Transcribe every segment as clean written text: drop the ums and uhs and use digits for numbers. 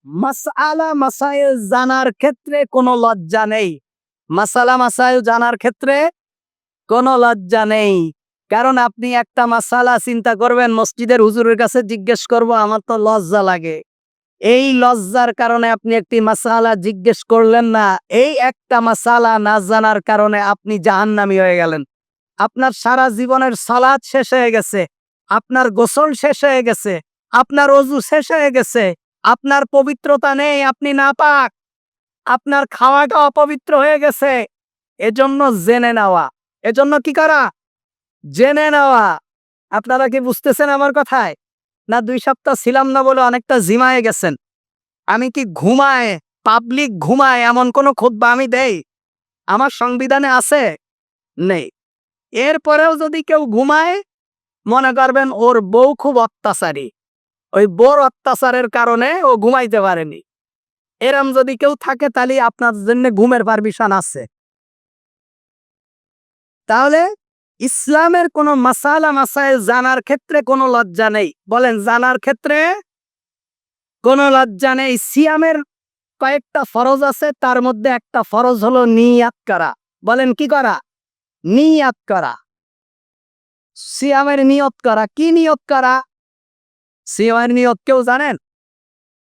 মাসআলা মাসাইল জানার ক্ষেত্রে কোনো লজ্জা নেই। মাসালা মাসাইল জানার ক্ষেত্রে কোনো লজ্জা নেই। কারণ আপনি একটা মাসালা চিন্তা করবেন, মসজিদের হুজুরের কাছে জিজ্ঞেস করব, আমার তো লজ্জা লাগে। এই লজ্জার কারণে আপনি একটি মাসালা জিজ্ঞেস করলেন না। এই একটা মাসালা না জানার কারণে আপনি জাহান্নামী হয়ে গেলেন। আপনার সারা জীবনের সালাত শেষ হয়ে গেছে, আপনার গোসল শেষ হয়ে গেছে, আপনার অজু শেষ হয়ে গেছে, আপনার পবিত্রতা নেই, আপনি নাপাক, আপনার খাওয়াটা অপবিত্র হয়ে গেছে। এজন্য জেনে নেওয়া, এজন্য কি করা? জেনে নেওয়া। আপনারা কি বুঝতেছেন আমার কথায়? না 2 সপ্তাহ ছিলাম না বলে অনেকটা ঝিমায়ে গেছেন? আমি কি ঘুমায়, পাবলিক ঘুমায় এমন কোনো খুতবা আমি দেই? আমার সংবিধানে আছে? নেই। এরপরেও যদি কেউ ঘুমায়, মনে করবেন ওর বউ খুব অত্যাচারী, ওই বউর অত্যাচারের কারণে ও ঘুমাইতে পারেনি। এরম যদি কেউ থাকে তাহলে আপনার জন্য ঘুমের পারমিশন আছে। তাহলে ইসলামের কোনো মাসালা মাসাইল জানার ক্ষেত্রে কোনো লজ্জা নেই। বলেন, জানার ক্ষেত্রে কোনো লজ্জা নেই। সিয়ামের কয়েকটা ফরজ আছে, তার মধ্যে একটা ফরজ হলো নিয়াত করা। বলেন, কি করা? নিয়াত করা। সিয়ামের নিয়ত করা। কি নিয়ত করা? সিয়ামের নিয়ত কেউ জানেন?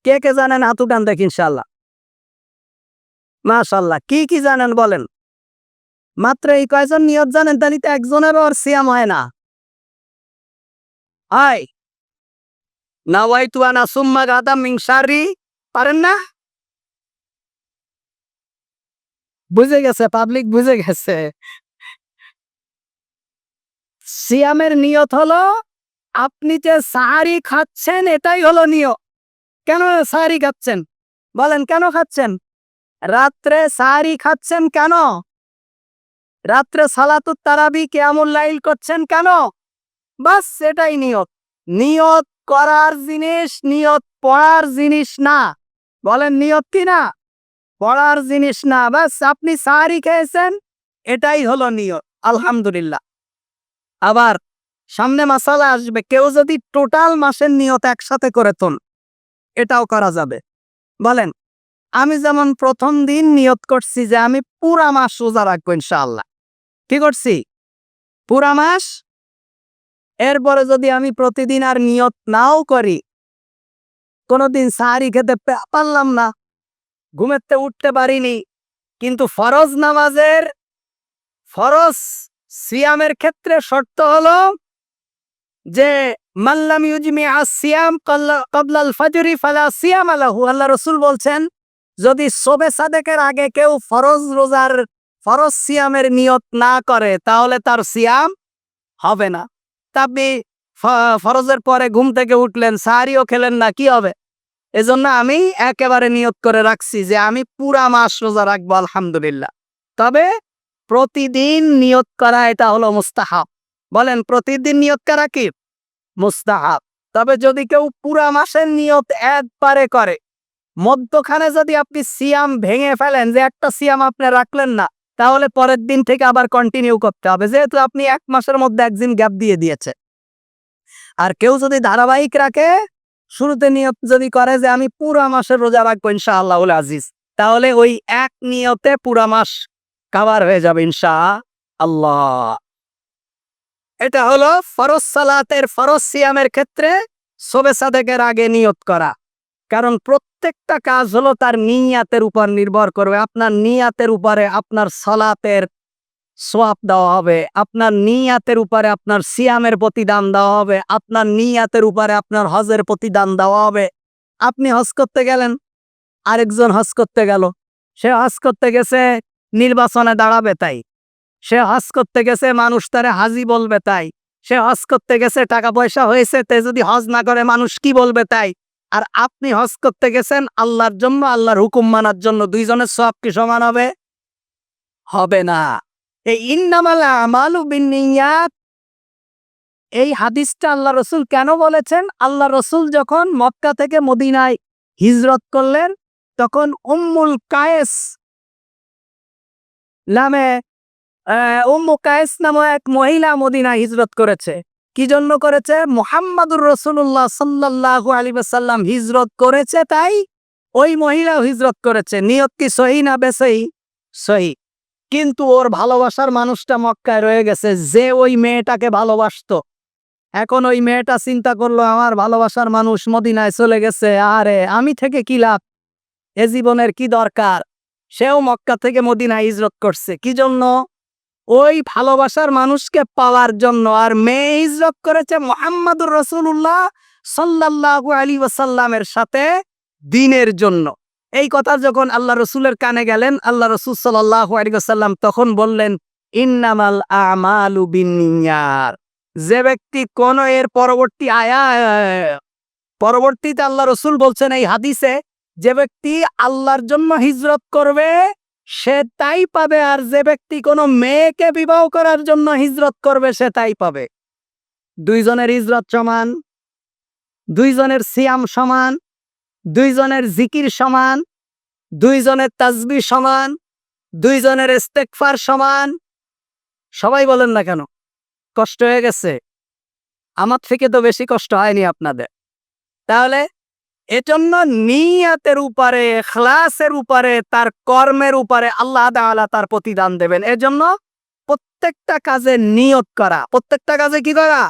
কে কে জানেন হাত উঠান দেখি ইনশাআল্লাহ। মাশাআল্লাহ। কি কি জানেন বলেন? মাত্র এই কয়জন নিয়ত জানেন? তাহলে তো একজনেরও আর সিয়াম হয় না। আয় নাওয়াইতু আন আসুম্মা গাদা মিন শাররি, পারেন না? বুঝে গেছে, পাবলিক বুঝে গেছে। সিয়ামের নিয়ত হলো আপনি যে সাহারি খাচ্ছেন, এটাই হলো নিয়ত। কেন সাহারি খাচ্ছেন? বলেন, কেন খাচ্ছেন? রাত্রে সাহারি খাচ্ছেন কেন? রাত্রে সালাতুত তারাবি কিয়ামুল লাইল করছেন কেন? বাস এটাই নিয়ত। নিয়ত করার জিনিস, নিয়ত পড়ার জিনিস না। বলেন, নিয়ত কি না? পড়ার জিনিস না। বাস আপনি সাহারি খেয়েছেন, এটাই হলো নিয়ত। আলহামদুলিল্লাহ। আবার সামনে মাসালা আসবে, কেউ যদি টোটাল মাসের নিয়ত একসাথে করে তোল, এটাও করা যাবে। বলেন, আমি যেমন প্রথম দিন নিয়ত করছি যে আমি পুরা মাস রোজা রাখবো ইনশাআল্লাহ। কি করছি? পুরা মাস। এরপরে যদি আমি প্রতিদিন আর নিয়ত নাও করি, কোনোদিন সাহারি খেতে পারলাম না, ঘুমেতে উঠতে পারিনি, কিন্তু ফরজ নামাজের, ফরজ সিয়ামের ক্ষেত্রে শর্ত হলো যে মাল্লাম ইউজমি আসিয়াম ক্বাবলাল ফাজরি ফালা সিয়াম লাহু। আল্লাহ রাসূল বলছেন, যদি শবে সাদেকের আগে কেউ ফরজ রোজার, ফরজ সিয়ামের নিয়ত না করে, তাহলে তার সিয়াম হবে না। তা আপনি ফরজের পরে ঘুম থেকে উঠলেন, সাহারিও খেলেন না, কি হবে? এজন্য আমি একেবারে নিয়ত করে রাখছি যে আমি পুরা মাস রোজা রাখবো আলহামদুলিল্লাহ। তবে প্রতিদিন নিয়ত করা, এটা হলো মুস্তাহাব। বলেন, প্রতিদিন নিয়ত করা কি? মুস্তাহাব। তবে যদি কেউ পুরা মাসের নিয়ত একবারে করে, মধ্যখানে যদি আপনি সিয়াম ভেঙে ফেলেন, যে একটা সিয়াম আপনি রাখলেন না, তাহলে পরের দিন থেকে আবার কন্টিনিউ করতে হবে, যেহেতু আপনি 1 মাসের মধ্যে একদিন গ্যাপ দিয়ে দিয়েছে। আর কেউ যদি ধারাবাহিক রাখে, শুরুতে নিয়ত যদি করে যে আমি পুরা মাসের রোজা রাখবো ইনশাআল্লাহুল আজিজ, তাহলে ওই এক নিয়তে পুরা মাস কভার হয়ে যাবে ইনশাআল্লাহ। এটা হলো ফরজ সালাতের, ফরজ সিয়ামের ক্ষেত্রে শবে সাদেকের আগে নিয়ত করা। কারণ প্রত্যেকটা কাজ হলো তার নিয়াতের উপর নির্ভর করবে। আপনার নিয়াতের উপরে আপনার সালাতের সওয়াব দেওয়া হবে, আপনার নিয়াতের উপরে আপনার সিয়ামের প্রতিদান দেওয়া হবে, আপনার নিয়াতের উপরে আপনার হজের প্রতিদান দেওয়া হবে। আপনি হজ করতে গেলেন, আরেকজন হজ করতে গেল, সে হজ করতে গেছে নির্বাচনে দাঁড়াবে তাই, সে হজ করতে গেছে মানুষ তারে হাজি বলবে তাই, সে হজ করতে গেছে টাকা পয়সা হয়েছে তে যদি হজ না করে মানুষ কি বলবে তাই। আর আপনি হজ করতে গেছেন আল্লাহর জন্য, আল্লাহর হুকুম মানার জন্য। দুইজনের সওয়াব কি সমান হবে? হবে না। এই ইন্নামাল আমালু বিন্নিয়াত, এই হাদিসটা আল্লাহ রসুল কেন বলেছেন? আল্লাহ রসুল যখন মক্কা থেকে মদিনায় হিজরত করলেন, তখন উম্মুল কায়েস নামে উম্মু কায়েস নামে এক মহিলা মদিনায় হিজরত করেছে। কি জন্য করেছে? মুহাম্মাদুর রাসূলুল্লাহ সাল্লাল্লাহু আলাইহি ওয়াসাল্লাম হিজরত করেছে তাই ওই মহিলাও হিজরত করেছে, নিয়ত কি সহি না বেসহি? সহি। কিন্তু ওর ভালোবাসার মানুষটা মক্কায় রয়ে গেছে, যে ওই মেয়েটাকে ভালোবাসতো। এখন ওই মেয়েটা চিন্তা করলো আমার ভালোবাসার মানুষ মদিনায় চলে গেছে, আরে আমি থেকে কি লাভ, এ জীবনের কি দরকার। সেও মক্কা থেকে মদিনায় হিজরত করছে কি জন্য? ওই ভালোবাসার মানুষকে পাওয়ার জন্য। আর মেয়ে হিজরত করেছে মুহাম্মাদুর রাসূলুল্লাহ সাল্লাল্লাহু আলাইহি ওয়াসাল্লামের সাথে দ্বীনের জন্য। এই কথা যখন আল্লাহ রসুলের কানে গেলেন, আল্লাহ রসুল সাল্লাল্লাহু আলাইহি ওয়াসাল্লাম তখন বললেন, ইন্নামাল আমালু বিন্নিয়াত। যে ব্যক্তি কোন এর পরবর্তীতে আল্লাহ রসুল বলছেন এই হাদিসে, যে ব্যক্তি আল্লাহর জন্য হিজরত করবে সে তাই পাবে, আর যে ব্যক্তি কোনো মেয়েকে বিবাহ করার জন্য হিজরত করবে সে তাই পাবে। দুইজনের হিজরত সমান, দুইজনের সিয়াম সমান, দুইজনের জিকির সমান, দুইজনের তাসবিহ সমান, দুইজনের ইস্তেগফার সমান। সবাই বলেন না কেন? কষ্ট হয়ে গেছে? আমার থেকে তো বেশি কষ্ট হয়নি আপনাদের। তাহলে এজন্য নিয়তের উপরে, ইখলাসের উপরে, তার কর্মের উপরে আল্লাহ তাআলা তার প্রতিদান দেবেন। এজন্য প্রত্যেকটা কাজে নিয়ত করা। প্রত্যেকটা কাজে কি করা?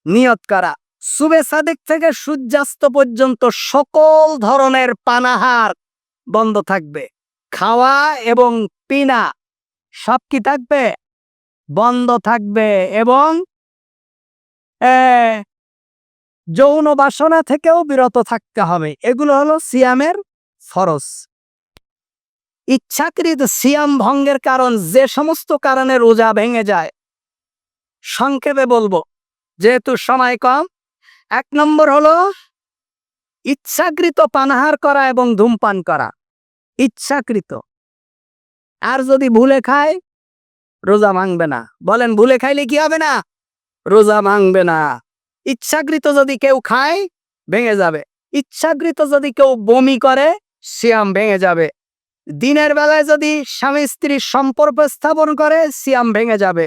নিয়ত করা। সুবে সাদিক থেকে সূর্যাস্ত পর্যন্ত সকল ধরনের পানাহার বন্ধ থাকবে। খাওয়া এবং পিনা সব কি থাকবে? বন্ধ থাকবে। এবং যৌন বাসনা থেকেও বিরত থাকতে হবে। এগুলো হলো সিয়ামের ফরজ। ইচ্ছাকৃত সিয়াম ভঙ্গের কারণ, যে সমস্ত কারণে রোজা ভেঙে যায়, সংক্ষেপে বলবো যেহেতু সময় কম। 1 নম্বর হলো ইচ্ছাকৃত পানাহার করা এবং ধূমপান করা। ইচ্ছাকৃত। আর যদি ভুলে খায় রোজা ভাঙবে না। বলেন, ভুলে খাইলে কি হবে না? রোজা ভাঙবে না। ইচ্ছাকৃত যদি কেউ খায় ভেঙে যাবে। ইচ্ছাকৃত যদি কেউ বমি করে সিয়াম ভেঙে যাবে। দিনের বেলায় যদি স্বামী স্ত্রীর সম্পর্ক স্থাপন করে সিয়াম ভেঙে যাবে।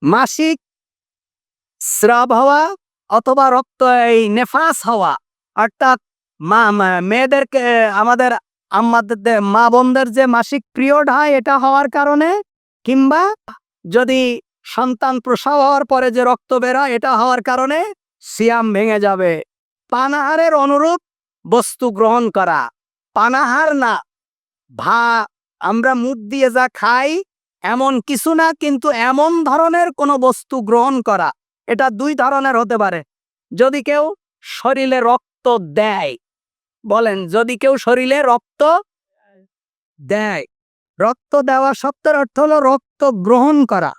মাসিক স্রাব হওয়া অথবা রক্ত নেফাস হওয়া, অর্থাৎ মেয়েদেরকে, আমাদের আমাদের মা বোনদের যে মাসিক পিরিয়ড হয় এটা হওয়ার কারণে, কিংবা যদি সন্তান প্রসব হওয়ার পরে যে রক্ত বের হয় এটা হওয়ার কারণে সিয়াম ভেঙে যাবে। পানাহারের অনুরূপ বস্তু গ্রহণ করা, পানাহার না, আমরা মুখ দিয়ে যা খাই এমন কিছু না, কিন্তু এমন ধরনের কোনো বস্তু গ্রহণ করা। এটা 2 ধরনের হতে পারে। যদি কেউ শরীরে রক্ত দেয়, বলেন, যদি কেউ শরীরে রক্ত দেয়, রক্ত দেওয়া শব্দের অর্থ হলো রক্ত গ্রহণ করা।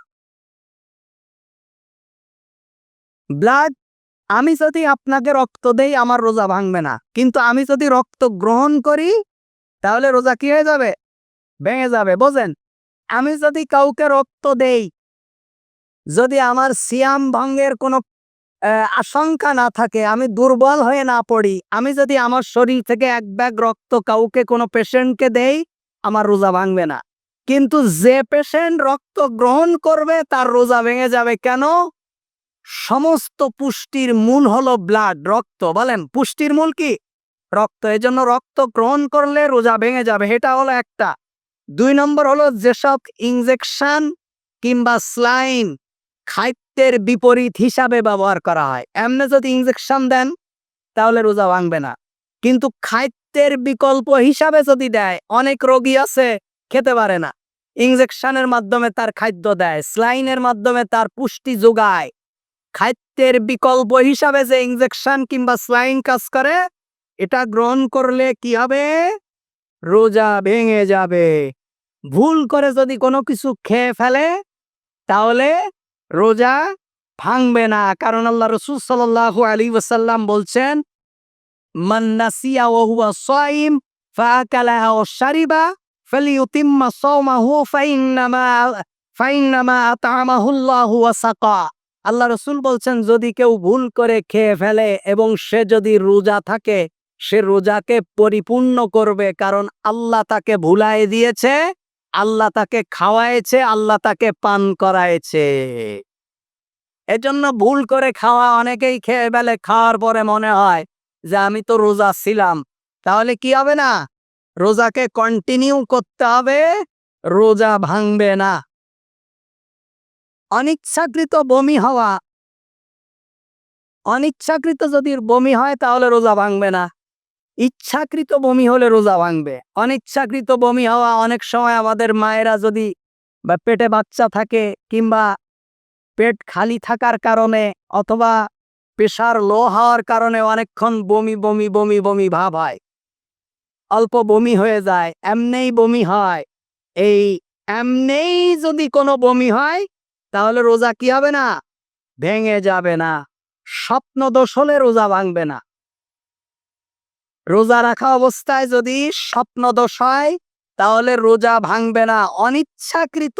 ব্লাড। আমি যদি আপনাকে রক্ত দেই আমার রোজা ভাঙবে না, কিন্তু আমি যদি রক্ত গ্রহণ করি তাহলে রোজা কি হয়ে যাবে? ভেঙে যাবে। বোঝেন, আমি যদি কাউকে রক্ত দেই, যদি আমার সিয়াম ভঙ্গের কোনো আশঙ্কা না থাকে, আমি দুর্বল হয়ে না পড়ি, আমি যদি আমার শরীর থেকে 1 ব্যাগ রক্ত কাউকে, কোনো পেশেন্টকে দেই, আমার রোজা ভাঙবে না। কিন্তু যে পেশেন্ট রক্ত গ্রহণ করবে তার রোজা ভেঙে যাবে। কেন? সমস্ত পুষ্টির মূল হলো ব্লাড, রক্ত। বলেন, পুষ্টির মূল কি? রক্ত। এজন্য রক্ত গ্রহণ করলে রোজা ভেঙে যাবে। এটা হলো একটা। 2 নম্বর হলো যেসব ইনজেকশন কিংবা স্লাইন খাদ্যের বিপরীত হিসাবে ব্যবহার করা হয়। এমনি যদি ইনজেকশন দেন তাহলে রোজা ভাঙবে না, কিন্তু খাদ্যের বিকল্প হিসাবে যদি দেয়, অনেক রোগী আছে খেতে পারে না, ইনজেকশনের মাধ্যমে তার খাদ্য দেয়, স্লাইনের মাধ্যমে তার পুষ্টি যোগায়। খাদ্যের বিকল্প হিসাবে যে ইনজেকশন কিংবা স্লাইন কাজ করে, এটা গ্রহণ করলে কি হবে? রোজা ভেঙে যাবে। ভুল করে যদি কোনো কিছু খেয়ে ফেলে তাহলে রোজা ভাঙবে না। কারণ আল্লাহ রাসূল সাল্লাল্লাহু আলাইহি ওয়াসাল্লাম বলছেন, মান নাসিয়া ওয়া হুয়া সাইম ফাআকালা আও শারিবা ফালিউতিম্মা সাওমাহু ফাইন্নামা আত'আমাহুল্লাহু ওয়া সাকা। আল্লাহ রাসূল বলছেন, যদি কেউ ভুল করে খেয়ে ফেলে এবং সে যদি রোজা থাকে, সে রোজাকে পরিপূর্ণ করবে, কারণ আল্লাহ তাকে ভুলায় দিয়েছে, আল্লাহ তাকে খাওয়াইছে, আল্লাহ তাকে পান করাইছে। এজন্য ভুল করে খাওয়া, অনেকেই খেয়ে ফেলে, খাওয়ার পরে মনে হয় যে আমি তো রোজা ছিলাম, তাহলে কি হবে না? রোজাকে কন্টিনিউ করতে হবে, রোজা ভাঙবে না। অনিচ্ছাকৃত বমি হওয়া, অনিচ্ছাকৃত যদি বমি হয় তাহলে রোজা ভাঙবে না। ইচ্ছাকৃত বমি হলে রোজা ভাঙবে। অনিচ্ছাকৃত বমি হওয়া অনেক সময় আমাদের মায়েরা যদি বা পেটে বাচ্চা থাকে কিংবা পেট খালি থাকার কারণে অথবা প্রেশার লো হওয়ার কারণে অনেকক্ষণ বমি বমি বমি বমি ভাব হয়, অল্প বমি হয়ে যায়, এমনেই বমি হয়। এই এমনেই যদি কোনো বমি হয় তাহলে রোজা কি হবে না? ভেঙে যাবে না। স্বপ্ন দোষ হলে রোজা ভাঙবে না। রোজা রাখা অবস্থায় যদি স্বপ্ন দোষ হয় তাহলে রোজা ভাঙবে না। অনিচ্ছাকৃত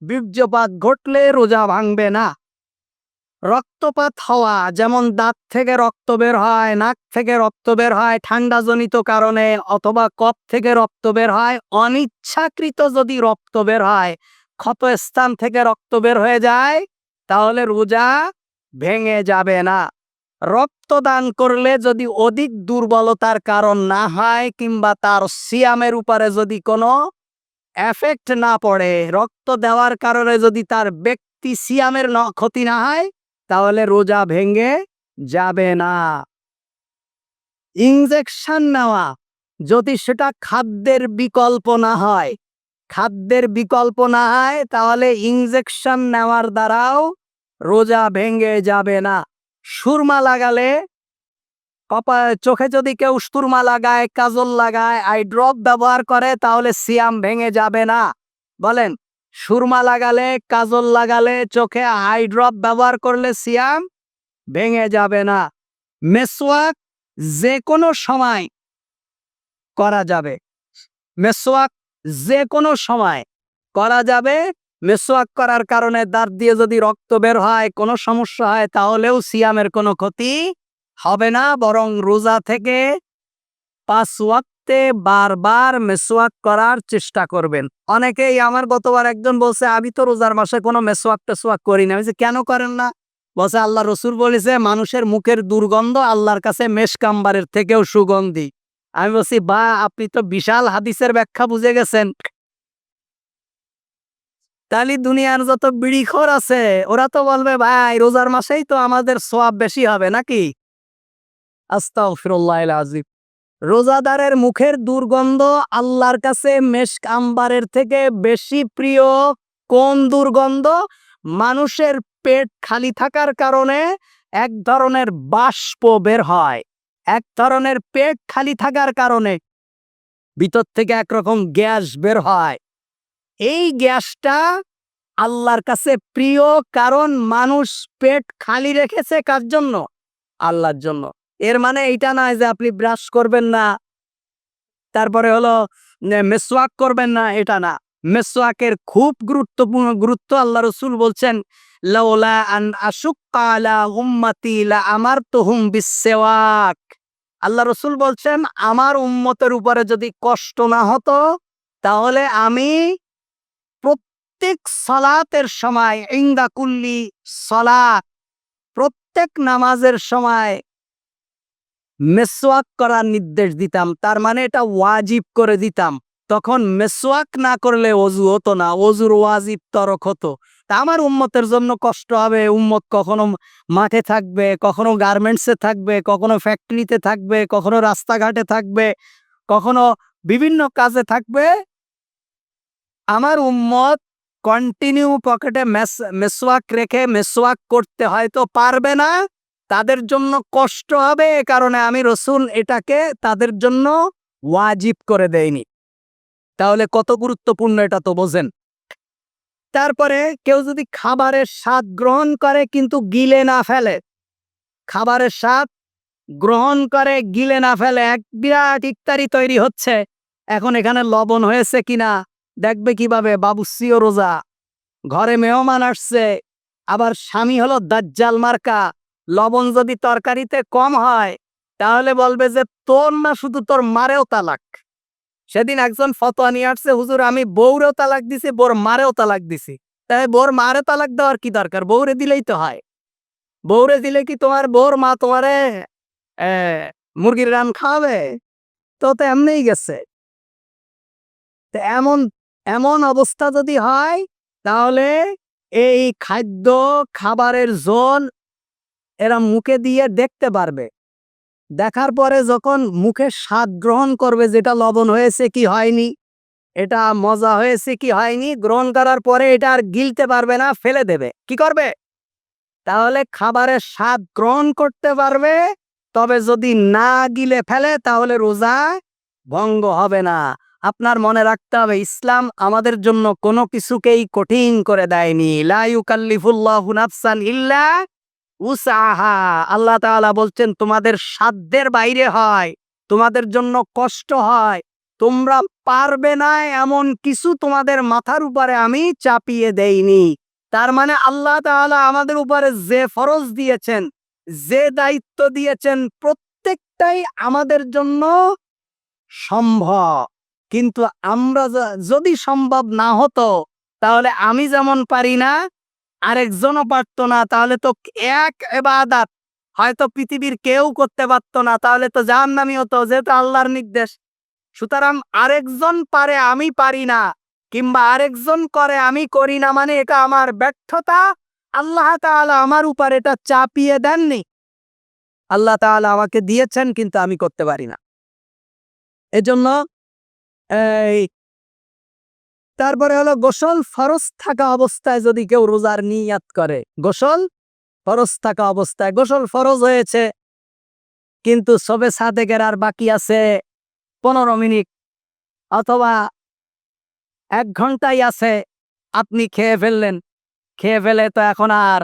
বীর্যপাত ঘটলে রোজা ভাঙবে না। রক্তপাত হওয়া, যেমন দাঁত থেকে রক্ত বের হয়, নাক থেকে রক্ত বের হয় ঠান্ডাজনিত কারণে, অথবা কফ থেকে রক্ত বের হয়, অনিচ্ছাকৃত যদি রক্ত বের হয়, ক্ষত স্থান থেকে রক্ত বের হয়ে যায়, তাহলে রোজা ভেঙে যাবে না। রক্তদান করলে যদি অধিক দুর্বলতার কারণ না হয় কিংবা তার সিয়ামের উপরে যদি কোনো এফেক্ট না পড়ে, রক্ত দেওয়ার কারণে যদি তার ব্যক্তি সিয়ামের ক্ষতি না হয়, তাহলে রোজা ভেঙে যাবে না। ইনজেকশন নেওয়া, যদি সেটা খাদ্যের বিকল্প না হয়, খাদ্যের বিকল্প না হয় তাহলে ইনজেকশন নেওয়ার দ্বারাও রোজা ভেঙে যাবে না। সুরমা লাগালে, চোখে যদি কেউ সুরমা লাগায়, কাজল লাগায়, আই ড্রপ ব্যবহার করে, তাহলে সিয়াম ভেঙে যাবে না। বলেন, সুরমা লাগালে, কাজল লাগালে, চোখে আই ড্রপ ব্যবহার করলে সিয়াম ভেঙে যাবে না। মেসওয়াক যে কোনো সময় করা যাবে। মেসওয়াক যে কোনো সময় করা যাবে। মেসওয়াক করার কারণে দাঁত দিয়ে যদি রক্ত বের হয়, কোনো সমস্যা হয়, তাহলেও সিয়ামের কোনো ক্ষতি হবে না, বরং রোজা থেকে 5 ওয়াক্তে বারবার মেসওয়াক করার চেষ্টা করবেন। অনেকেই, আমার গতবার একজন বলছে, আমি তো রোজার মাসে কোনো মেসওয়াক টেসওয়াক করি না। আমি বলছি, কেন করেন না? বলছে, আল্লাহ রসুল বলেছে মানুষের মুখের দুর্গন্ধ আল্লাহর কাছে মেশকাম্বারের থেকেও সুগন্ধি। আমি বলছি, বা আপনি তো বিশাল হাদিসের ব্যাখ্যা বুঝে গেছেন। তাহলে দুনিয়ার যত বিড়িখোর আছে ওরা তো বলবে, ভাই রোজার মাসেই তো আমাদের সওয়াব বেশি হবে নাকি? আস্তাগফিরুল্লাহিল আযীম। রোজাদারের মুখের দুর্গন্ধ আল্লাহর কাছে মেশক আম্বারের থেকে বেশি প্রিয়। কোন দুর্গন্ধ? মানুষের পেট খালি থাকার কারণে এক ধরনের বাষ্প বের হয়, এক ধরনের পেট খালি থাকার কারণে ভিতর থেকে একরকম গ্যাস বের হয়। এই গ্যাসটা আল্লাহর কাছে প্রিয়, কারণ মানুষ পেট খালি রেখেছে কার জন্য? আল্লাহর জন্য। এর মানে এইটা নয় যে আপনি ব্রাশ করবেন না, তারপরে হলো মেসওয়াক করবেন না, এটা না। মেসওয়াকের খুব গুরুত্বপূর্ণ গুরুত্ব। আল্লাহ রসুল বলছেন, লাউলা আন আশুক্কা আলা উম্মতি লা আমারতুহুম বিসওয়াক। আল্লাহ রসুল বলছেন, আমার উম্মতের উপরে যদি কষ্ট না হতো তাহলে আমি প্রত্যেক সালাতের সময়, ইনদা কুল্লি সালাত, প্রত্যেক নামাজের সময় মেসওয়াক করার নির্দেশ দিতাম। তার মানে এটা ওয়াজিব করে দিতাম। তখন মেসওয়াক না করলে অজু হতো না, অজুর ওয়াজিব তরক হতো। তা আমার উম্মতের জন্য কষ্ট হবে। উম্মত কখনো মাঠে থাকবে, কখনো গার্মেন্টসে থাকবে, কখনো ফ্যাক্টরিতে থাকবে, কখনো রাস্তাঘাটে থাকবে, কখনো বিভিন্ন কাজে থাকবে। আমার উম্মত কন্টিনিউ পকেটে মেসওয়াক রেখে মেসওয়াক করতে হয়তো পারবে না, তাদের জন্য কষ্ট হবে, এ কারণে আমি রসুল এটাকে তাদের জন্য ওয়াজিব করে দেইনি। তাহলে কত গুরুত্বপূর্ণ এটা তো বোঝেন। তারপরে কেউ যদি খাবারের স্বাদ গ্রহণ করে কিন্তু গিলে না ফেলে, খাবারের স্বাদ গ্রহণ করে গিলে না ফেলে, এক বিরাট ইফতারি তৈরি হচ্ছে, এখন এখানে লবণ হয়েছে কিনা দেখবে কিভাবে? বাবুর্চিও রোজা, ঘরে মেহমান আসছে, আবার স্বামী হলো দাজ্জাল মার্কা। লবণ যদি তরকারিতে কম হয় তাহলে বলবে যে তোর না, শুধু তোর মারেও তালাক। সেদিন একজন ফতোয়া নিয়ে আসছে, হুজুর আমি বউরেও তালাক দিছি, বোর মারেও তালাক দিছি। তাই বোর মারে তালাক দেওয়ার কি দরকার? বউরে দিলেই তো হয়। বউরে দিলে কি তোমার বউর মা তোমারে মুরগির রান খাওয়াবে? তো তো এমনিই গেছে। তো এমন এমন অবস্থা যদি হয়, তাহলে এই খাদ্য খাবারের ঝোল এরা মুখে দিয়ে দেখতে পারবে। দেখার পরে যখন মুখে স্বাদ গ্রহণ করবে, যেটা লবণ হয়েছে কি হয়নি, এটা মজা হয়েছে কি হয়নি, গ্রহণ করার পরে এটা আর গিলতে পারবে না, ফেলে দেবে। কি করবে? তাহলে খাবারের স্বাদ গ্রহণ করতে পারবে, তবে যদি না গিলে ফেলে তাহলে রোজা ভঙ্গ হবে না। আপনার মনে রাখতে হবে, ইসলাম আমাদের জন্য কোনো কিছুকেই কঠিন করে দেয়নি। লা ইউকাল্লিফুল্লাহু নাফসান ইল্লা উসআহা। আল্লাহ তাআলা বলছেন তোমাদের সাধ্যের বাইরে হয়, তোমাদের জন্য কষ্ট হয়, তোমরা পারবে না এমন কিছু তোমাদের মাথার উপরে আমি চাপিয়ে দেইনি। তার মানে আল্লাহ তাআলা আমাদের উপরে যে ফরজ দিয়েছেন, যে দায়িত্ব দিয়েছেন, প্রত্যেকটাই আমাদের জন্য সম্ভব। কিন্তু আমরা যদি সম্ভব না হতো, তাহলে আমি যেমন পারি না আরেকজনও পারতো না, তাহলে তো এক ইবাদত হয়তো পৃথিবীর কেউ করতে পারতো না, তাহলে তো জাহান্নামী হতো, যেহেতু আল্লাহর নির্দেশ। সুতরাং আরেকজন পারে আমি পারি না, কিংবা আরেকজন করে আমি করি না, মানে এটা আমার ব্যর্থতা। আল্লাহ তাআলা আমার উপর এটা চাপিয়ে দেননি। আল্লাহ তাআলা আমাকে দিয়েছেন, কিন্তু আমি করতে পারি না। এজন্য এই তারপরে হলো গোসল ফরজ থাকা অবস্থায় যদি কেউ রোজার নিয়াত করে, গোসল ফরজ থাকা অবস্থায়, গোসল ফরজ হয়েছে কিন্তু সবে সাদেকের আর বাকি আছে 15 মিনিট অথবা 1 ঘন্টাই আছে, আপনি খেয়ে ফেললেন। খেয়ে ফেলে তো এখন আর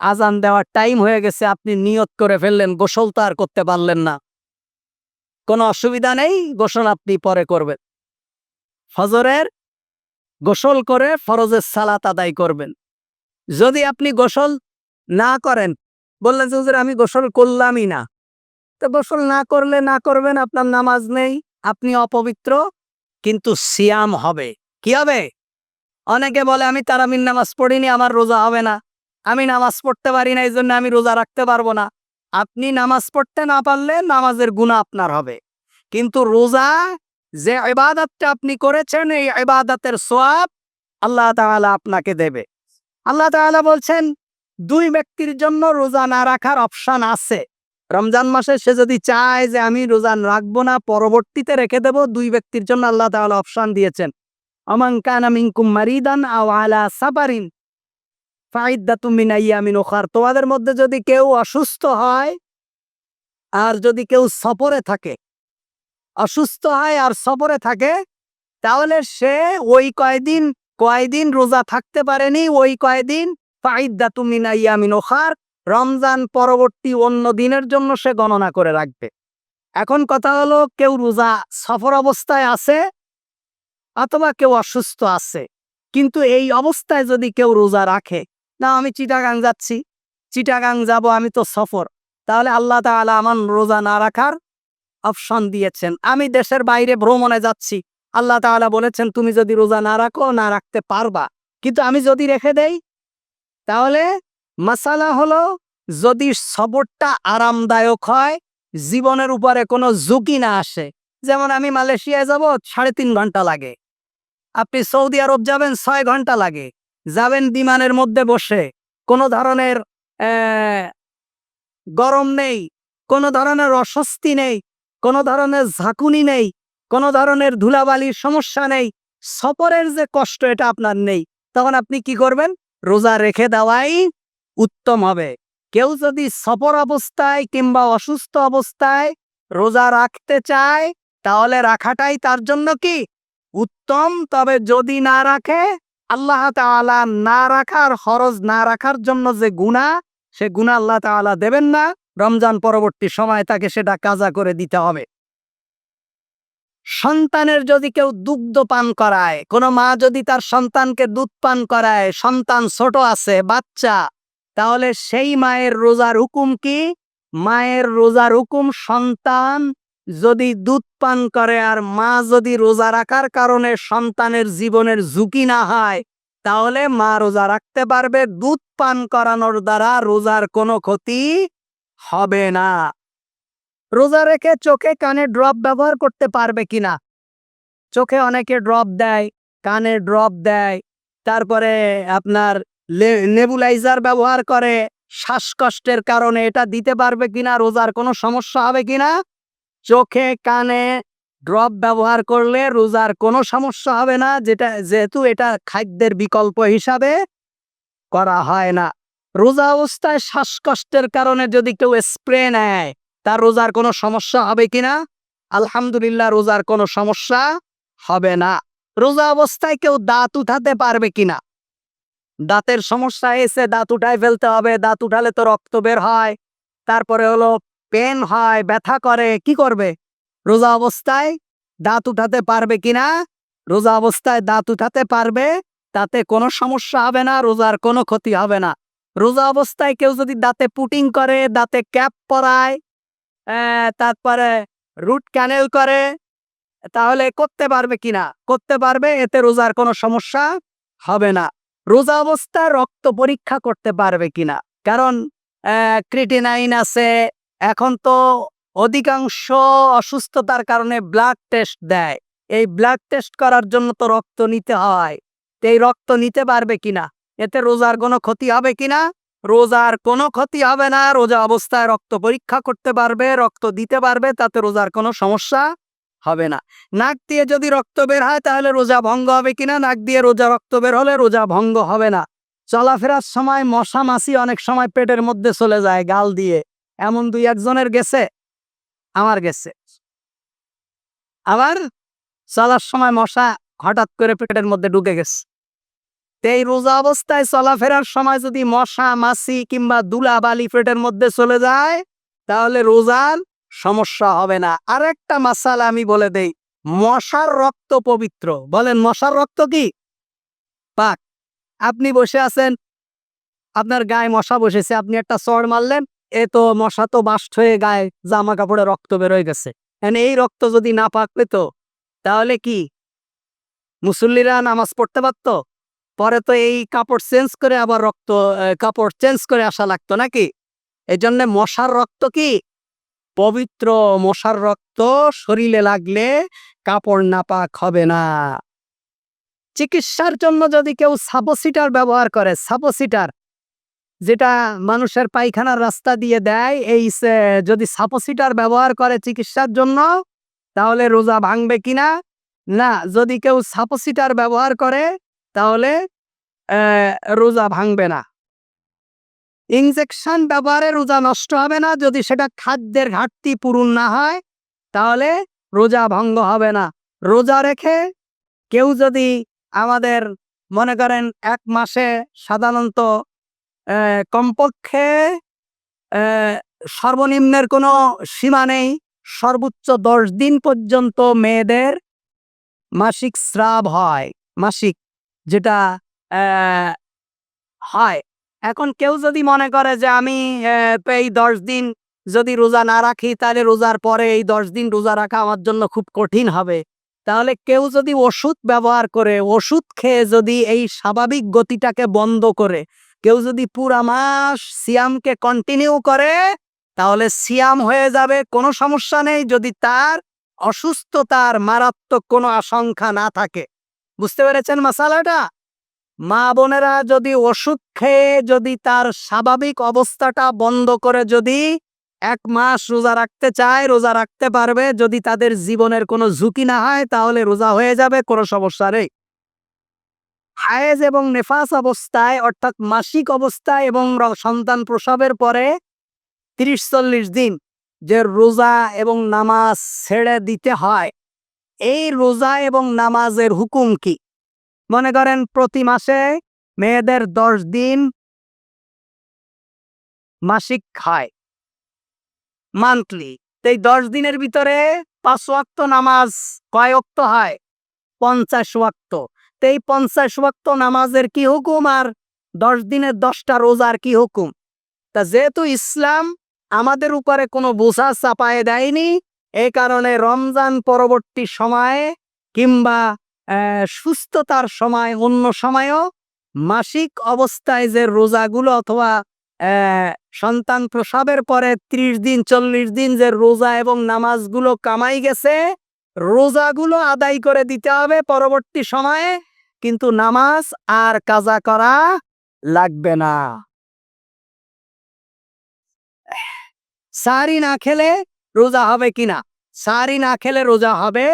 আজান দেওয়ার টাইম হয়ে গেছে, আপনি নিয়ত করে ফেললেন, গোসল তো আর করতে পারলেন না। কোনো অসুবিধা নেই, গোসল আপনি পরে করবেন। ফজরের গোসল করে ফরজের সালাত আদায় করবেন। যদি আপনি গোসল না করেন, বললেন যে হুজুর আমি গোসল করলামই না, তো গোসল না করলে না করবেন, আপনার নামাজ নেই, আপনি অপবিত্র, কিন্তু সিয়াম হবে। কি হবে? অনেকে বলে আমি তারাবির নামাজ পড়িনি, আমার রোজা হবে না, আমি নামাজ পড়তে পারি না, এই জন্য আমি রোজা রাখতে পারবো না। আপনি নামাজ পড়তে না পারলে নামাজের গুনাহ আপনার হবে, কিন্তু রোজা যে ইবাদতটা আপনি করেছেন, এই ইবাদতের সওয়াব আল্লাহ তাআলা আপনাকে দেবে। আল্লাহ তাআলা বলছেন 2 ব্যক্তির জন্য রোজা না রাখার অপশন আছে। রমজান মাসে সে যদি চায় যে আমি রোজা রাখবো না, পরবর্তীতে রেখে দেব, 2 ব্যক্তির জন্য আল্লাহ তাআলা অপশন দিয়েছেন। আমান কানা মিনকুম মারিদান আও আলা সাফারিন ফাইদ্দাতুম মিন আইয়ামিন উখার। তোমাদের মধ্যে যদি কেউ অসুস্থ হয় আর যদি কেউ সফরে থাকে, অসুস্থ হয় আর সফরে থাকে, তাহলে সে ওই কয়দিন রোজা থাকতে পারেনি, ওই কয়দিন ফাইদ্দাতুম মিন আইয়ামিন উখার, রমজান পরবর্তী অন্য দিনের জন্য সে গণনা করে রাখবে। এখন কথা হলো, কেউ রোজা সফর অবস্থায় আছে অথবা কেউ অসুস্থ আছে, কিন্তু এই অবস্থায় যদি কেউ রোজা রাখে, না আমি চিটাগাং যাচ্ছি, চিটাগাং যাব, আমি তো সফর, তাহলে আল্লাহ তাআলা আমার রোজা না রাখার অপশন দিয়েছেন। আমি দেশের বাইরে ভ্রমণে যাচ্ছি, আল্লাহ তাআলা বলেছেন তুমি যদি রোজা না রাখো, না রাখতে পারবা, কিন্তু আমি যদি রেখে দেই, তাহলে মাসালা হলো, যদি সফরটা আরামদায়ক হয়, জীবনের উপরে কোনো ঝুঁকি না আসে, যেমন আমি মালয়েশিয়ায় যাব 3.5 ঘন্টা লাগে, আপনি সৌদি আরব যাবেন 6 ঘন্টা লাগে, যাবেন বিমানের মধ্যে বসে, কোনো ধরনের গরম নেই, কোনো ধরনের অস্বস্তি নেই, কোনো ধরনের ঝাঁকুনি নেই, কোনো ধরনের ধুলাবালির সমস্যা নেই, সফরের যে কষ্ট এটা আপনার নেই, তখন আপনি কি করবেন? রোজা রেখে দেওয়াই উত্তম হবে। কেউ যদি সফর অবস্থায় কিংবা অসুস্থ অবস্থায় রোজা রাখতে চায়, তাহলে রাখাটাই তার জন্য কি উত্তম। তবে যদি না রাখে, আল্লাহ তাআলা না রাখার হরজ, না রাখার জন্য যে গুনাহ, সে গুনাহ আল্লাহ তাআলা দেবেন না, রমজান পরবর্তী সময় তাকে সেটা কাজা করে দিতে হবে। সন্তানের যদি কেউ দুগ্ধ পান করায়, কোনো মা যদি তার সন্তানকে দুধ পান করায়, সন্তান ছোট আছে, বাচ্চা, তাহলে সেই মায়ের রোজার হুকুম কি? মায়ের রোজার হুকুম, সন্তান যদি দুধ পান করে আর মা যদি রোজা রাখার কারণে সন্তানের জীবনের ঝুঁকি না হয়, তাহলে মা রোজা রাখতে পারবে, দুধ পান করানোর দ্বারা রোজার কোনো ক্ষতি হবে না। রোজা রেখে চোখে কানে ড্রপ ব্যবহার করতে পারবে কিনা? চোখে অনেকে ড্রপ দেয়, কানে ড্রপ দেয়, তারপরে আপনার নেবুলাইজার ব্যবহার করে শ্বাসকষ্টের কারণে। এটা দিতে পারবে কিনা? রোজার কোনো সমস্যা হবে কিনা? চোখে কানে ড্রপ ব্যবহার করলে রোজার কোনো সমস্যা হবে না, যেহেতু এটা খাদ্যের বিকল্প হিসাবে করা হয় না। রোজা অবস্থায় শ্বাসকষ্টের কারণে যদি কেউ স্প্রে নেয়, তার রোজার কোনো সমস্যা হবে কিনা? আলহামদুলিল্লাহ, রোজার কোনো সমস্যা হবে না। রোজা অবস্থায় কেউ দাঁত উঠাতে পারবে কিনা? দাঁতের সমস্যা এসে দাঁত উঠায় ফেলতে হবে, দাঁত উঠালে তো রক্ত বের হয়, তারপরে হলো পেন হয়, ব্যথা করে, কি করবে? রোজা অবস্থায় দাঁত উঠাতে পারবে কিনা? রোজা অবস্থায় দাঁত উঠাতে পারবে, তাতে কোনো সমস্যা হবে না, রোজার কোনো ক্ষতি হবে না। রোজা অবস্থায় কেউ যদি দাঁতে পুটিং করে, দাঁতে ক্যাপ পরায়, তারপরে রুট ক্যানেল করে, তাহলে করতে পারবে কিনা? করতে পারবে, এতে রোজার কোনো সমস্যা হবে না। রোজা অবস্থায় রক্ত পরীক্ষা করতে পারবে কিনা? কারণ ক্রিটিনাইন আছে, এখন তো অধিকাংশ অসুস্থতার কারণে ব্লাড টেস্ট দেয়। এই ব্লাড টেস্ট করার জন্য তো রক্ত নিতে হয়। তো এই রক্ত নিতে পারবে কিনা? এতে রোজার কোনো ক্ষতি হবে কিনা? রোজার কোনো ক্ষতি হবে না। রোজা অবস্থায় রক্ত পরীক্ষা করতে পারবে, রক্ত দিতে পারবে, তাতে রোজার কোনো সমস্যা হবে না। নাক দিয়ে যদি রক্ত বের হয় তাহলে রোজা ভঙ্গ হবে কিনা? নাক দিয়ে রক্ত বের হলে রোজা ভঙ্গ হবে না। চলাফেরার সময় মশা মাছি অনেক সময় পেটের মধ্যে চলে যায় গাল দিয়ে, এমন 2-1 জনের গেছে, আমার গেছে। আবার চলার সময় মশা হঠাৎ করে পেটের মধ্যে ঢুকে গেছে। এই রোজা অবস্থায় চলাফেরার সময় যদি মশা মাছি কিংবা ধুলাবালি পেটের মধ্যে চলে যায়, তাহলে রোজার সমস্যা হবে না। আরেকটা মাসালা আমি বলে দেই, মশার রক্ত পবিত্র। বলেন, মশার রক্ত কি? পাক। আপনি বসে আছেন, আপনার গায়ে মশা বসেছে, আপনি একটা চড় মারলেন, তো মশা তো বাস্ট হয়ে গায়ে জামা কাপড়ে রক্ত বের হয়ে গেছে। এই রক্ত যদি না পাক পেত, তাহলে কি মুসল্লিরা নামাজ পড়তে পারত? পরে তো এই কাপড় চেঞ্জ করে আবার কাপড় চেঞ্জ করে আসা লাগতো নাকি? এই জন্য মশার রক্ত কি পবিত্র। মশার রক্ত শরীরে লাগলে কাপড় নাপাক হবে না। চিকিৎসার জন্য যদি কেউ সাপোসিটার ব্যবহার করে, সাপোসিটার যেটা মানুষের পায়খানার রাস্তা দিয়ে দেয়, যদি সাপোসিটার ব্যবহার করে চিকিৎসার জন্য, তাহলে রোজা ভাঙবে কিনা? না। যদি কেউ সাপোসিটার ব্যবহার করে তাহলে রোজা ভাঙবে না। ইনজেকশন ব্যবহারে রোজা নষ্ট হবে না, যদি সেটা খাদ্যের ঘাটতি পূরণ না হয়, তাহলে রোজা ভঙ্গ হবে না। রোজা রেখে কেউ যদি আমাদের মনে করেন 1 মাসে সাধারণত কমপক্ষে সর্বনিম্নের কোনো সীমা নেই, সর্বোচ্চ 10 দিন পর্যন্ত মেয়েদের মাসিক স্রাব হয়, মাসিক যেটা হয়। এখন কেউ যদি মনে করে যে আমি এই 10 দিন যদি রোজা না রাখি, তাহলে রোজার পরে এই 10 দিন রোজা রাখা আমার জন্য খুব কঠিন হবে, তাহলে কেউ যদি ওষুধ ব্যবহার করে, ওষুধ খেয়ে যদি এই স্বাভাবিক গতিটাকে বন্ধ করে কেউ যদি পুরা মাস সিয়ামকে কন্টিনিউ করে, তাহলে সিয়াম হয়ে যাবে, কোনো সমস্যা নেই, যদি তার অসুস্থতার মারাত্মক কোনো আশঙ্কা না থাকে। বুঝতে পেরেছেন মাসালাটা? মা বোনেরা যদি ওষুধ খেয়ে যদি তার স্বাভাবিক অবস্থাটা বন্ধ করে যদি 1 মাস রোজা রাখতে চায়, রোজা রাখতে পারবে। যদি তাদের জীবনের কোনো ঝুঁকি না হয়, তাহলে রোজা হয়ে যাবে, কোনো সমস্যা নেই। হায়েজ এবং নেফাস অবস্থায়, অর্থাৎ মাসিক অবস্থায় এবং সন্তান প্রসবের পরে 30-40 দিন যে রোজা এবং নামাজ ছেড়ে দিতে হয়, এই রোজা এবং নামাজের হুকুম কি? মনে করেন প্রতি মাসে মেয়েদের 10 দিন মাসিক হয়, মান্থলি। এই 10 দিনের ভিতরে 5 ওয়াক্ত নামাজ কয় ওয়াক্ত হয়? 50 ওয়াক্ত। এই 50 ওয়াক্ত নামাজের কি হুকুম, আর 10 দিনের 10টা রোজার কি হুকুম? তা যেহেতু ইসলাম আমাদের উপরে কোনো বোঝা চাপায় দেয়নি, এই কারণে রমজান পরবর্তী সময়ে কিংবা সুস্থতার সময়, অন্য সময়ও মাসিক অবস্থায় যে রোজাগুলো অথবা সন্তান প্রসবের পরে 30 দিন 40 দিন যে রোজা এবং নামাজগুলো কামাই গেছে, রোজাগুলো আদায় করে দিতে হবে পরবর্তী সময়ে, কিন্তু নামাজ আর কাজা করা লাগবে না। সাহারি না খেলে রোজা হবে কিনা? সাহারি না খেলে রোজা হবে,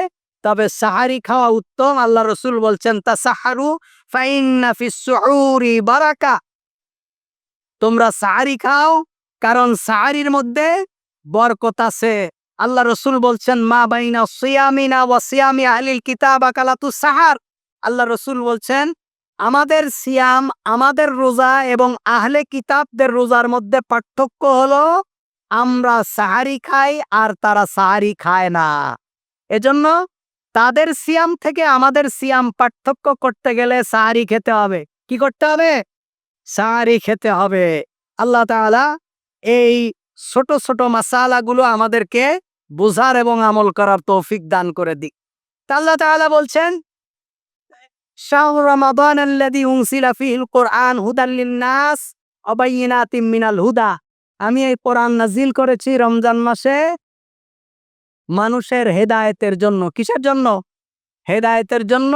তবে সাহারি খাওয়া উত্তম। আল্লাহ রসুল বলছেন তাসাহারু ফাইন্না ফিস সুহুরি বারাকা, তোমরা সাহারি খাও কারণ সাহারির মধ্যে বরকত আছে। আল্লাহ রসুল বলছেন মা বাইনা সিয়ামিনা ওয়া সিয়ামি আহলিল কিতাব আকালাতু সাহার। আল্লাহ রসুল বলছেন আমাদের সিয়াম, আমাদের রোজা এবং আহলে কিতাবদের রোজার মধ্যে পার্থক্য হলো আমরা সাহারি খাই আর তারা সাহারি খায় না। এজন্য তাদের সিয়াম থেকে আমাদের সিয়াম পার্থক্য করতে গেলে সাহারি খেতে হবে। কি করতে হবে? সাহারি খেতে হবে। আল্লাহ তাআলা এই ছোট ছোট মাসালাগুলো আমাদেরকে বুঝার এবং আমল করার তৌফিক দান করে দিক। আল্লাহ তাআলা বলছেন শাহরু রমাদান আল্লাযী উনজিলা ফীহিল কুরআন হুদাল লিন-নাস ওয়া বাইয়িনাতিম মিনাল হুদা, আমি এই কোরআন নাজিল করেছি রমজান মাসে মানুষের হেদায়েতের জন্য। কিসের জন্য? হেদায়েতের জন্য।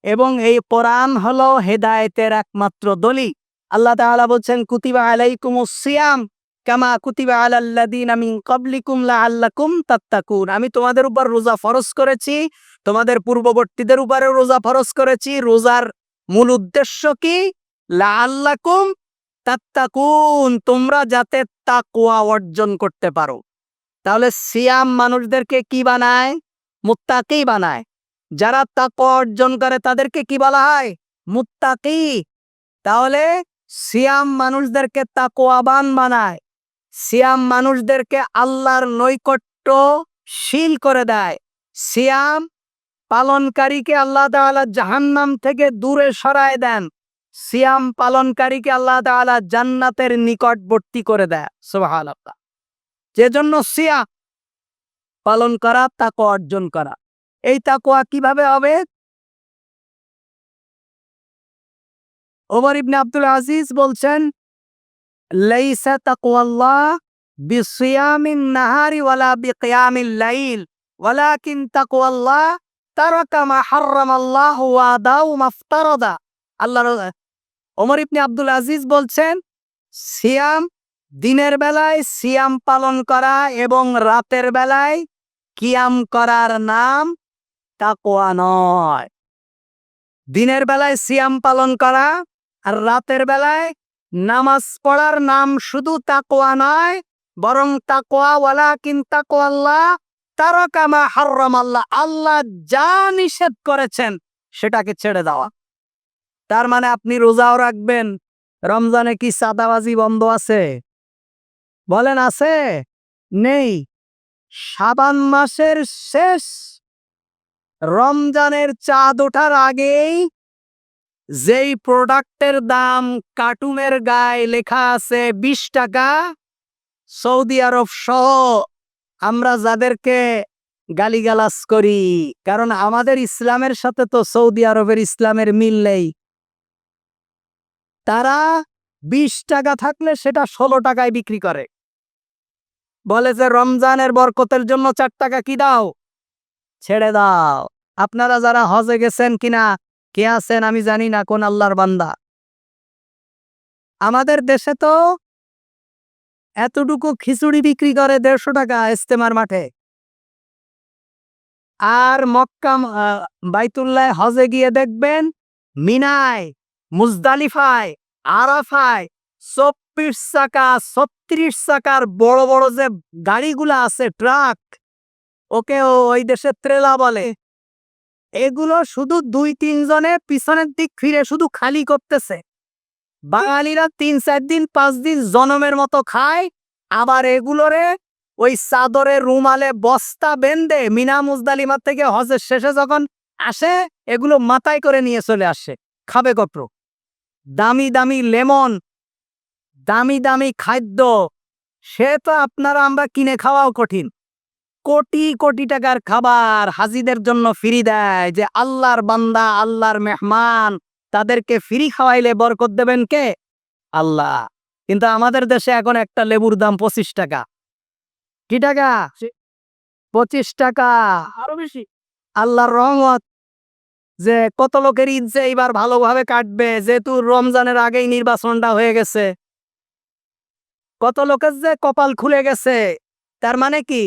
এবং এই কোরআন হলো হেদায়েতের একমাত্র দলিল। আল্লাহ তাআলা বলছেন কুতিবা আলাইকুমুস সিয়াম কামা কুতিবা আলাল্লাযীনা মিন ক্বাবলিকুম লাআল্লাকুম তাত্তাকুন, আমি তোমাদের উপর রোজা ফরজ করেছি, তোমাদের পূর্ববর্তীদের উপরে রোজা ফরজ করেছি। রোজার মূল উদ্দেশ্য কি? লাআল্লাকুম তাত্তাকুন, তোমরা যাতে তাকওয়া অর্জন করতে পারো। তাহলে সিয়াম মানুষদেরকে কি বানায়? মুত্তাকি বানায়। যারা তাকওয়া অর্জন করে তাদেরকে কি বলা হয়? মুত্তাকি। তাহলে সিয়াম মানুষদেরকে তাকওয়াবান বানায়। সিয়াম মানুষদেরকে আল্লাহর নৈকট্যশীল করে দেয়। সিয়াম পালনকারীকে আল্লাহ তাআলা জাহান্নাম থেকে দূরে সরায় দেন। সিয়াম পালনকারীকে আল্লাহ তাআলা জান্নাতের নিকটবর্তী করে দেয়। সুবহানাল্লাহ। যেজন্য সিয়াম পালন করা, তাকওয়া অর্জন করা। এই তাকওয়া কিভাবে হবে? ওমর ইবনে আব্দুল আজিজ বলছেন লাইসা তাকওয়াল্লাহ বিসিয়ামিন নাহারি ওয়ালা বিকিয়ামিল লাইল ওয়ালাকিন তাকওয়াল্লাহ তারাকা মা হারামাল্লাহু ওয়া আদাউ মাফতারাদা। ওমর ইবনে আব্দুল আজিজ বলছেন সিয়াম দিনের বেলায় সিয়াম পালন করা এবং রাতের বেলায় কিয়াম করার নাম তাকওয়া নয়। দিনের বেলায় সিয়াম পালন করা আর রাতের বেলায় নামাজ পড়ার নাম শুধু তাকওয়া নয়, বরং তাকওয়া ওয়ালাকিন তাকওয়াল্লাহ তারাকা মা হারামাল্লাহ, আল্লাহ যা নিষেধ করেছেন সেটাকে ছেড়ে দেওয়া। তার মানে আপনি রোজাও রাখবেন, রমজানে কি চাঁদাবাজি বন্ধ আছে? বলেন আছে? নেই। শাবান মাসের শেষ রমজানের চাঁদ ওঠার আগেই যেই প্রোডাক্টের দাম কার্টুনের গায়ে লেখা আছে 20 টাকা, সৌদি আরব সহ আমরা যাদেরকে গালিগালাজ করি, কারণ আমাদের ইসলামের সাথে তো সৌদি আরবের ইসলামের মিল নেই, তারা 20 টাকা থাকলে সেটা 16 টাকায় বিক্রি করে। বলে যে রমজানের বরকতের জন্য 4 টাকা কি দাও, ছেড়ে দাও। আপনারা যারা হজে গেছেন কিনা, কে আছেন আমি জানি না, কোন আল্লাহর বান্দা, আমাদের দেশে তো এতটুকু খিচুড়ি বিক্রি করে 150 টাকা ইস্তেমার মাঠে। আর মক্কা বাইতুল্লাহ হজে গিয়ে দেখবেন মিনায়, মুজদালিফায়, আরাফায় 24 চাকা 36 চাকার বড় বড় যে গাড়িগুলা আছে, ট্রাক, ওকে ওই দেশে ট্রেলা বলে, এগুলো শুধু 2-3 জনে পিছনের দিক ফিরে শুধু খালি করতেছে। বাঙালিরা 3-4 দিন 5 দিন জনমের মতো খায়, আবার এগুলোরে ওই চাদরে রুমালে বস্তা বেঁধে মিনা মুজদালিফা থেকে হজের শেষে যখন আসে এগুলো মাথায় করে নিয়ে চলে আসে। খাবে কত? দামি দামি লেমন, দামি দামি খাদ্য, সে তো আপনারা আমরা কিনে খাওয়াও কঠিন। কোটি কোটি টাকার খাবার হাজিদের জন্য ফ্রি দেয়, যে আল্লাহর বান্দা, আল্লাহর মেহমান, তাদেরকে ফ্রি খাওয়াইলে বরকত দেবেন কে? আল্লাহ। কিন্তু আমাদের দেশে এখন একটা লেবুর দাম 25 টাকা। কি টাকা? 25 টাকা। আরো বেশি। আল্লাহর রহমত যে কত লোকের ঈদ যে এবার ভালোভাবে কাটবে, যেহেতু রমজানের আগেই নির্বাচনটা হয়ে গেছে। কত লোকের যে কপাল খুলে গেছে। তার মানে কি,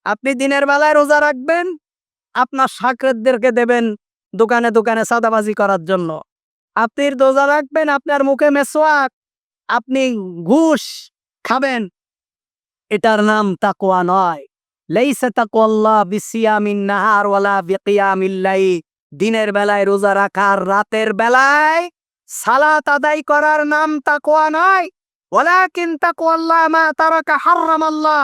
আপনি দিনের বেলায় রোজা রাখবেন, আপনার সাকরেদদেরকে দেবেন দোকানে দোকানে সাদাবাজি করার জন্য। আপনি রোজা রাখবেন, আপনার মুখে মেসওয়াক, আপনি ঘুষ খাবেন। এটার নাম তাকওয়া নয়। লাইসা তাকওয়াল্লাহ বিসিয়ামিন নাহার ওয়ালা বিকিয়ামিল লাইল। দিনের বেলায় রোজা রাখার, রাতের বেলায় সালাত আদায় করার নাম তাকওয়া নয়। ওয়ালাকিন তাকওয়াল্লাহ মা তারাকা হারামাল্লাহ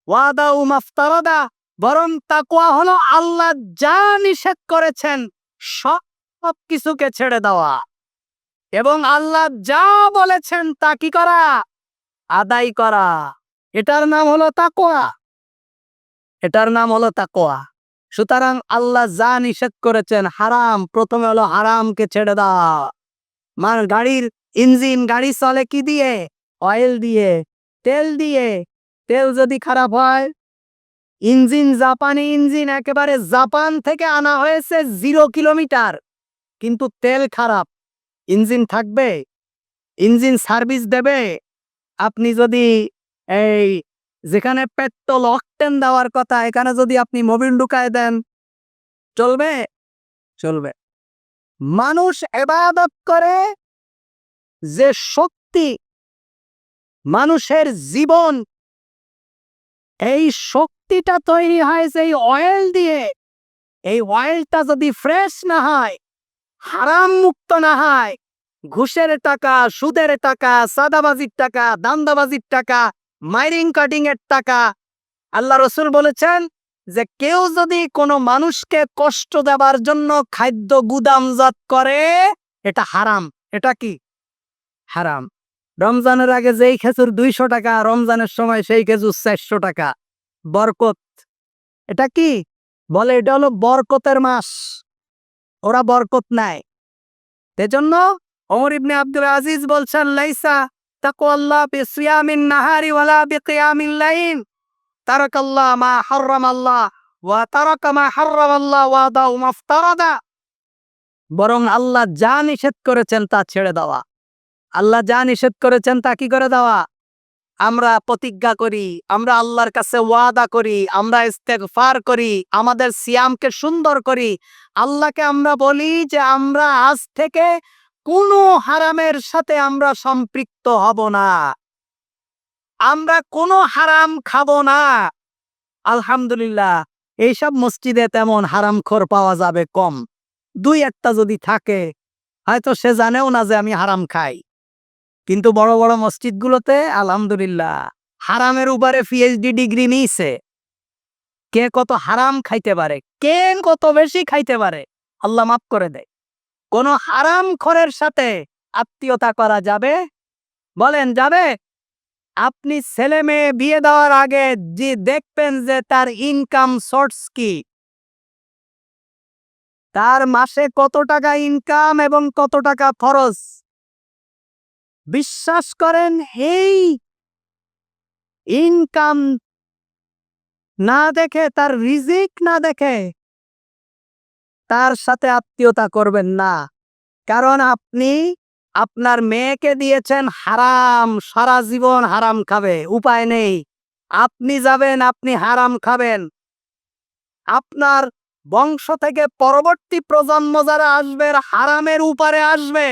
ওয়াদাউ মাফতারাদা। বরং তাকওয়া হলো আল্লাহ যা নিষেধ করেছেন সব কিছুকে ছেড়ে দেওয়া, এবং আল্লাহ যা বলেছেন তা কি করা? আদায় করা। এটার নাম হলো তাকওয়া। এটার নাম হলো তাকওয়া। সুতরাং আল্লাহ যা নিষেধ করেছেন হারাম, প্রথমে হলো হারামকে ছেড়ে দাও। গাড়ির ইঞ্জিন, গাড়ি চলে কি দিয়ে? অয়েল দিয়ে, তেল দিয়ে। তেল যদি খারাপ হয়, ইঞ্জিন জাপানি ইঞ্জিন, একেবারে জাপান থেকে আনা হয়েছে 0 কিলোমিটার, কিন্তু তেল খারাপ, ইঞ্জিন থাকবে? ইঞ্জিন সার্ভিস দেবে? আপনি যদি এই যেখানে পেট্রোল অকটেন দেওয়ার কথা, এখানে যদি আপনি মোবিল ঢুকায় দেন, চলবে? চলবে। মানুষ ইবাদত করে যে শক্তি, মানুষের জীবন, এই শক্তিটা তৈরি হয় যে অয়েল দিয়ে। এই অয়েলটা যদি ফ্রেশ না হয়, হারাম মুক্ত না হয়, ঘুষের টাকা, সুদের টাকা, সাদাবাজির টাকা, দান্দাবাজির টাকা, মাইরিং কাটিং এর টাকা, আল্লাহ রসুল বলেছেন যে কেউ যদি কোনো মানুষকে কষ্ট দেবার জন্য খাদ্য গুদামজাত করে, এটা হারাম। এটা কি? হারাম। রমজানের আগে যেই খেজুর 200 টাকা, রমজানের সময় সেই খেজুর 400 টাকা। বরকত। এটা কি বলে? এটা হলো বরকতের মাস, ওরা বরকত নেয়। এজন্য ওমর ইবনে আব্দুল আজিজ বলছেন, লাইসা তাকওয়াল্লাহ বিসিয়ামিন নাহারি ওয়ালা বিকিয়ামিল লাইল, তারাকাল্লাহ মা হারামাল্লাহ ওয়া তারাকা মা হারামাল্লাহ ওয়া দাউ মাফতারাদা। বরং আল্লাহ যা নিষেধ করেছেন তা ছেড়ে দেওয়া। আল্লাহ যা নিষেধ করেছেন তা কি করে দেওয়া? আমরা প্রতিজ্ঞা করি, আমরা আল্লাহর কাছে ওয়াদা করি, আমরা ইস্তেগফার করি, আমাদের সিয়ামকে সুন্দর করি। আল্লাহকে আমরা বলি যে আমরা আজ থেকে কোনো হারামের সাথে আমরা সম্পৃক্ত হব না, আমরা কোনো হারাম খাবো না। আলহামদুলিল্লাহ, এইসব মসজিদে তেমন হারামখোর পাওয়া যাবে কম। 2-1টা যদি থাকে, হয়তো সে জানেও না যে আমি হারাম খাই। কিন্তু বড় বড় মসজিদগুলোতে আলহামদুলিল্লাহ হারামের উপরে পিএইচডি ডিগ্রি নিয়েছে। কে কত হারাম খাইতে পারে, কে কত বেশি খাইতে পারে, আল্লাহ মাফ করে দেয়। কোন হারামখোরের সাথে আত্মীয়তা করা যাবে? বলেন যাবে? আপনি ছেলে মেয়ে বিয়ে দেওয়ার আগে যে দেখবেন যে তার ইনকাম সোর্স কি, তার মাসে কত টাকা ইনকাম এবং কত টাকা খরচ। বিশ্বাস করেন, এই ইনকাম না দেখে, তার রিজিক না দেখে তার সাথে আত্মীয়তা করবেন না। কারণ আপনি আপনার মেয়েকে দিয়েছেন হারাম, সারা জীবন হারাম খাবে, উপায় নেই। আপনি যাবেন, আপনি হারাম খাবেন। আপনার বংশ থেকে পরবর্তী প্রজন্ম যারা আসবে হারামের উপরে আসবে।